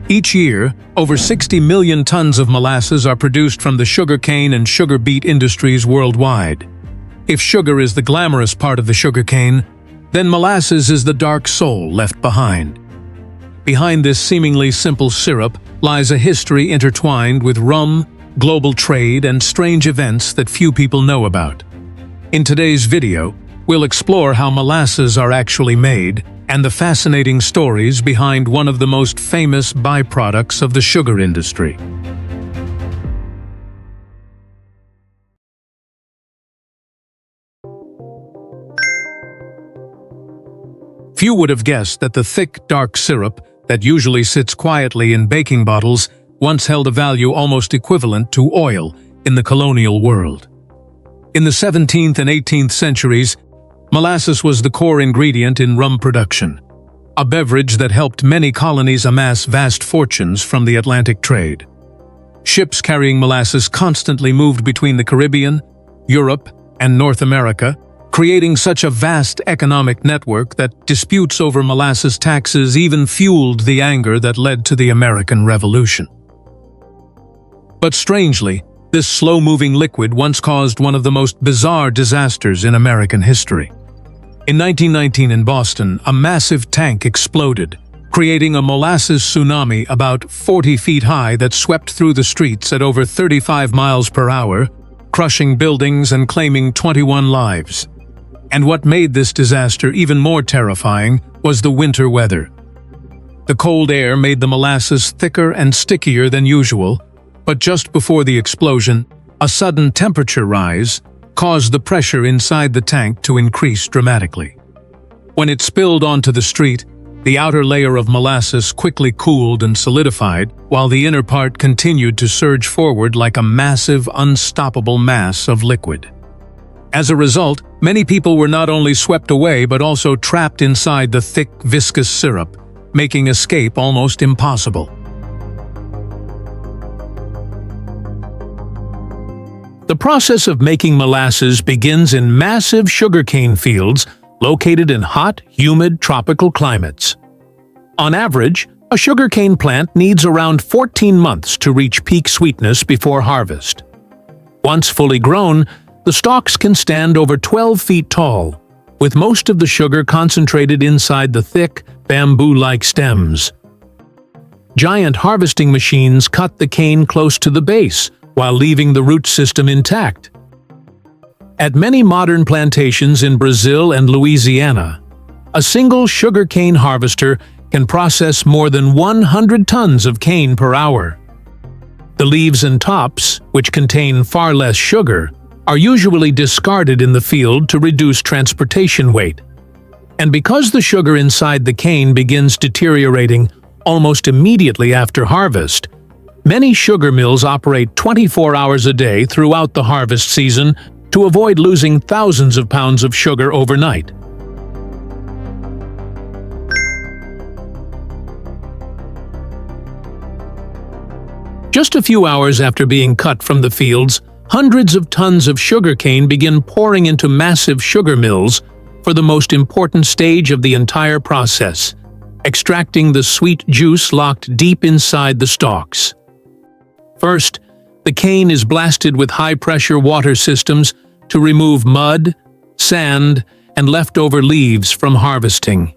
Each year, over 60 million tons of molasses are produced from the sugarcane and sugar beet industries worldwide. If sugar is the glamorous part of the sugarcane, then molasses is the dark soul left behind. Behind this seemingly simple syrup lies a history intertwined with rum, global trade, and strange events that few people know about. In today's video, we'll explore how molasses are actually made and the fascinating stories behind one of the most famous byproducts of the sugar industry. Few would have guessed that the thick, dark syrup that usually sits quietly in baking bottles once held a value almost equivalent to oil in the colonial world. In the 17th and 18th centuries, molasses was the core ingredient in rum production, a beverage that helped many colonies amass vast fortunes from the Atlantic trade. Ships carrying molasses constantly moved between the Caribbean, Europe, and North America, creating such a vast economic network that disputes over molasses taxes even fueled the anger that led to the American Revolution. But strangely, this slow-moving liquid once caused one of the most bizarre disasters in American history. In 1919 in Boston, a massive tank exploded, creating a molasses tsunami about 40 feet high that swept through the streets at over 35 miles per hour, crushing buildings and claiming 21 lives. And what made this disaster even more terrifying was the winter weather. The cold air made the molasses thicker and stickier than usual, but just before the explosion, a sudden temperature rise caused the pressure inside the tank to increase dramatically. When it spilled onto the street, the outer layer of molasses quickly cooled and solidified, while the inner part continued to surge forward like a massive, unstoppable mass of liquid. As a result, many people were not only swept away but also trapped inside the thick, viscous syrup, making escape almost impossible. The process of making molasses begins in massive sugarcane fields located in hot, humid, tropical climates. On average, a sugarcane plant needs around 14 months to reach peak sweetness before harvest. Once fully grown, the stalks can stand over 12 feet tall, with most of the sugar concentrated inside the thick, bamboo-like stems. Giant harvesting machines cut the cane close to the base, while leaving the root system intact. At many modern plantations in Brazil and Louisiana, a single sugarcane harvester can process more than 100 tons of cane per hour. The leaves and tops, which contain far less sugar, are usually discarded in the field to reduce transportation weight. And because the sugar inside the cane begins deteriorating almost immediately after harvest, many sugar mills operate 24 hours a day throughout the harvest season to avoid losing thousands of pounds of sugar overnight. Just a few hours after being cut from the fields, hundreds of tons of sugarcane begin pouring into massive sugar mills for the most important stage of the entire process, extracting the sweet juice locked deep inside the stalks. First, the cane is blasted with high-pressure water systems to remove mud, sand, and leftover leaves from harvesting.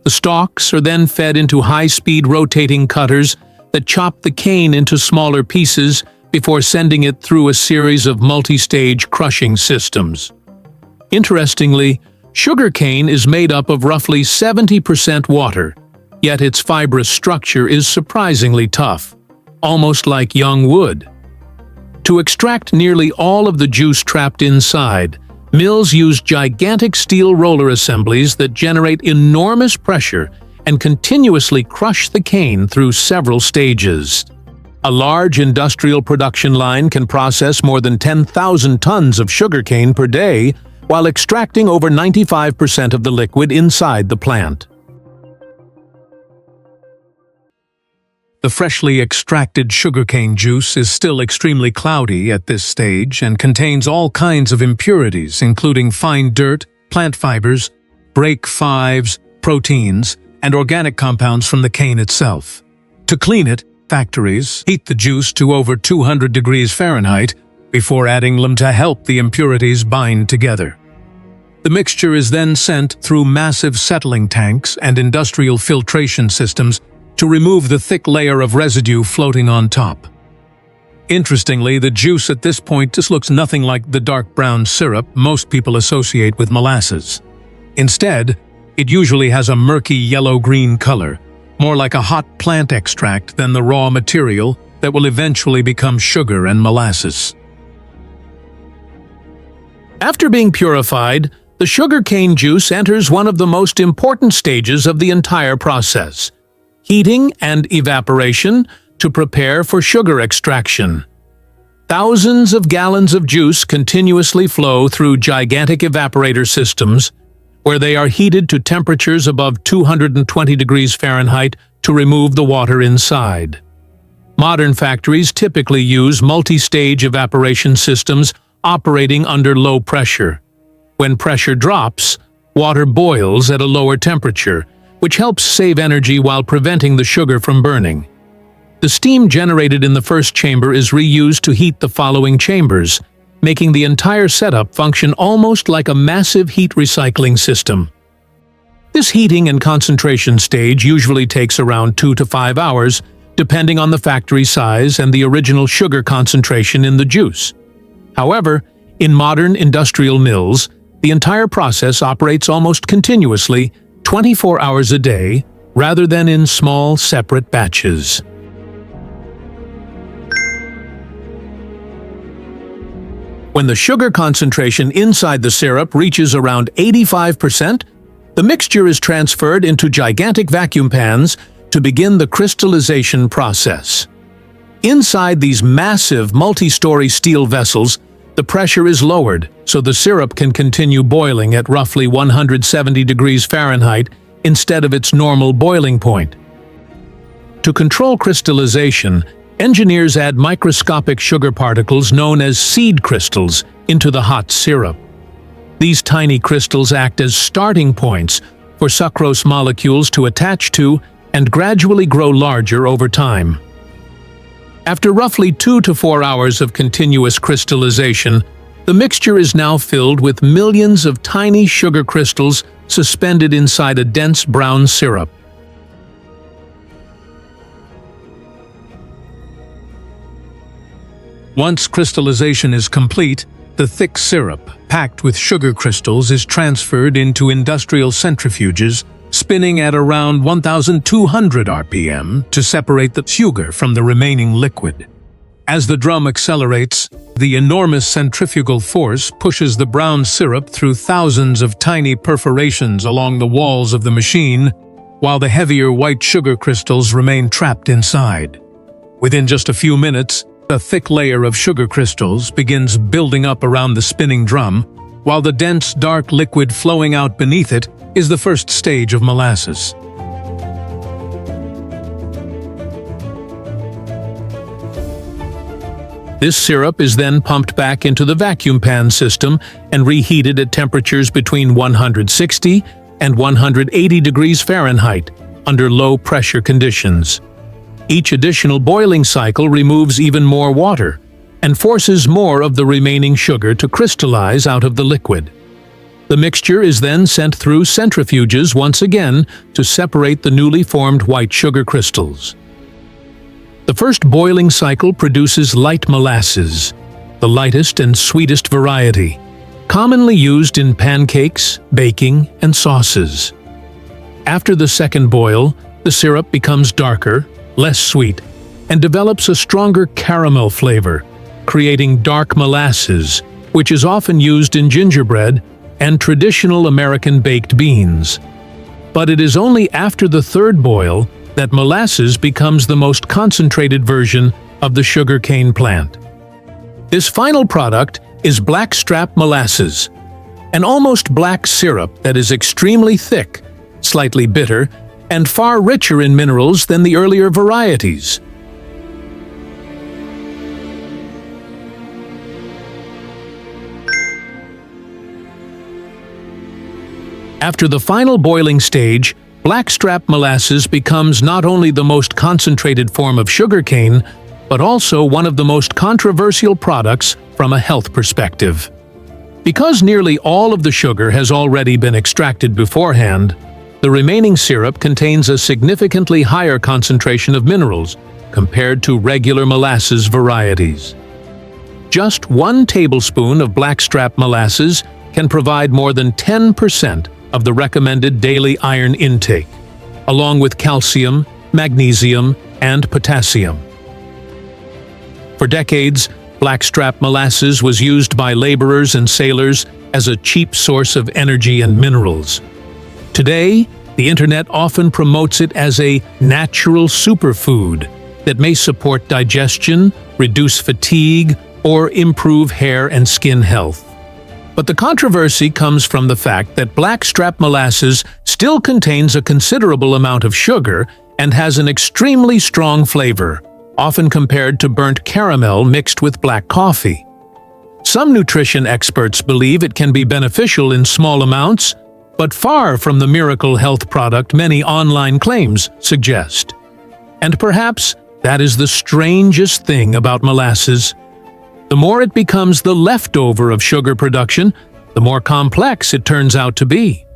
The stalks are then fed into high-speed rotating cutters that chop the cane into smaller pieces before sending it through a series of multi-stage crushing systems. Interestingly, sugarcane is made up of roughly 70% water, yet its fibrous structure is surprisingly tough, almost like young wood. To extract nearly all of the juice trapped inside, mills use gigantic steel roller assemblies that generate enormous pressure and continuously crush the cane through several stages. A large industrial production line can process more than 10,000 tons of sugarcane per day while extracting over 95% of the liquid inside the plant. The freshly extracted sugarcane juice is still extremely cloudy at this stage and contains all kinds of impurities, including fine dirt, plant fibers, break-5s, proteins, and organic compounds from the cane itself. To clean it, factories heat the juice to over 200 degrees Fahrenheit before adding them to help the impurities bind together. The mixture is then sent through massive settling tanks and industrial filtration systems to remove the thick layer of residue floating on top. Interestingly, the juice at this point just looks nothing like the dark brown syrup most people associate with molasses. Instead, it usually has a murky yellow-green color, more like a hot plant extract than the raw material that will eventually become sugar and molasses. After being purified, the sugarcane juice enters one of the most important stages of the entire process: heating and evaporation to prepare for sugar extraction. Thousands of gallons of juice continuously flow through gigantic evaporator systems, where they are heated to temperatures above 220 degrees Fahrenheit to remove the water inside. Modern factories typically use multi-stage evaporation systems operating under low pressure. When pressure drops, water boils at a lower temperature, which helps save energy while preventing the sugar from burning. The steam generated in the first chamber is reused to heat the following chambers, making the entire setup function almost like a massive heat recycling system. This heating and concentration stage usually takes around 2 to 5 hours, depending on the factory size and the original sugar concentration in the juice. However, in modern industrial mills, the entire process operates almost continuously, 24 hours a day, rather than in small, separate batches. When the sugar concentration inside the syrup reaches around 85%, the mixture is transferred into gigantic vacuum pans to begin the crystallization process. Inside these massive multi-story steel vessels, the pressure is lowered so the syrup can continue boiling at roughly 170 degrees Fahrenheit instead of its normal boiling point. To control crystallization, engineers add microscopic sugar particles known as seed crystals into the hot syrup. These tiny crystals act as starting points for sucrose molecules to attach to and gradually grow larger over time. After roughly 2 to 4 hours of continuous crystallization, the mixture is now filled with millions of tiny sugar crystals suspended inside a dense brown syrup. Once crystallization is complete, the thick syrup, packed with sugar crystals, is transferred into industrial centrifuges, spinning at around 1,200 RPM to separate the sugar from the remaining liquid. As the drum accelerates, the enormous centrifugal force pushes the brown syrup through thousands of tiny perforations along the walls of the machine, while the heavier white sugar crystals remain trapped inside. Within just a few minutes, a thick layer of sugar crystals begins building up around the spinning drum, while the dense, dark liquid flowing out beneath it is the first stage of molasses. This syrup is then pumped back into the vacuum pan system and reheated at temperatures between 160 and 180 degrees Fahrenheit under low-pressure conditions. Each additional boiling cycle removes even more water and forces more of the remaining sugar to crystallize out of the liquid. The mixture is then sent through centrifuges once again to separate the newly formed white sugar crystals. The first boiling cycle produces light molasses, the lightest and sweetest variety, commonly used in pancakes, baking, and sauces. After the second boil, the syrup becomes darker, less sweet, and develops a stronger caramel flavor, creating dark molasses, which is often used in gingerbread and traditional American baked beans. But it is only after the third boil that molasses becomes the most concentrated version of the sugarcane plant. This final product is blackstrap molasses, an almost black syrup that is extremely thick, slightly bitter, and far richer in minerals than the earlier varieties. After the final boiling stage, blackstrap molasses becomes not only the most concentrated form of sugarcane, but also one of the most controversial products from a health perspective. Because nearly all of the sugar has already been extracted beforehand, the remaining syrup contains a significantly higher concentration of minerals compared to regular molasses varieties. Just 1 tablespoon of blackstrap molasses can provide more than 10% of the recommended daily iron intake, along with calcium, magnesium, and potassium. For decades, blackstrap molasses was used by laborers and sailors as a cheap source of energy and minerals. Today, the internet often promotes it as a natural superfood that may support digestion, reduce fatigue, or improve hair and skin health. But the controversy comes from the fact that blackstrap molasses still contains a considerable amount of sugar and has an extremely strong flavor, often compared to burnt caramel mixed with black coffee. Some nutrition experts believe it can be beneficial in small amounts, but far from the miracle health product many online claims suggest. And perhaps that is the strangest thing about molasses. The more it becomes the leftover of sugar production, the more complex it turns out to be.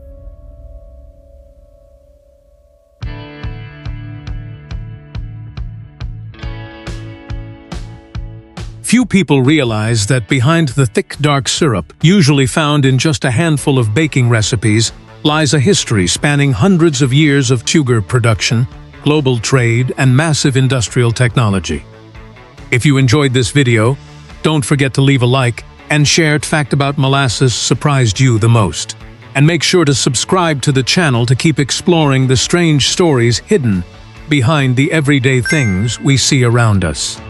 Few people realize that behind the thick, dark syrup, usually found in just a handful of baking recipes, lies a history spanning hundreds of years of sugar production, global trade, and massive industrial technology. If you enjoyed this video, don't forget to leave a like and share what fact about molasses surprised you the most. And make sure to subscribe to the channel to keep exploring the strange stories hidden behind the everyday things we see around us.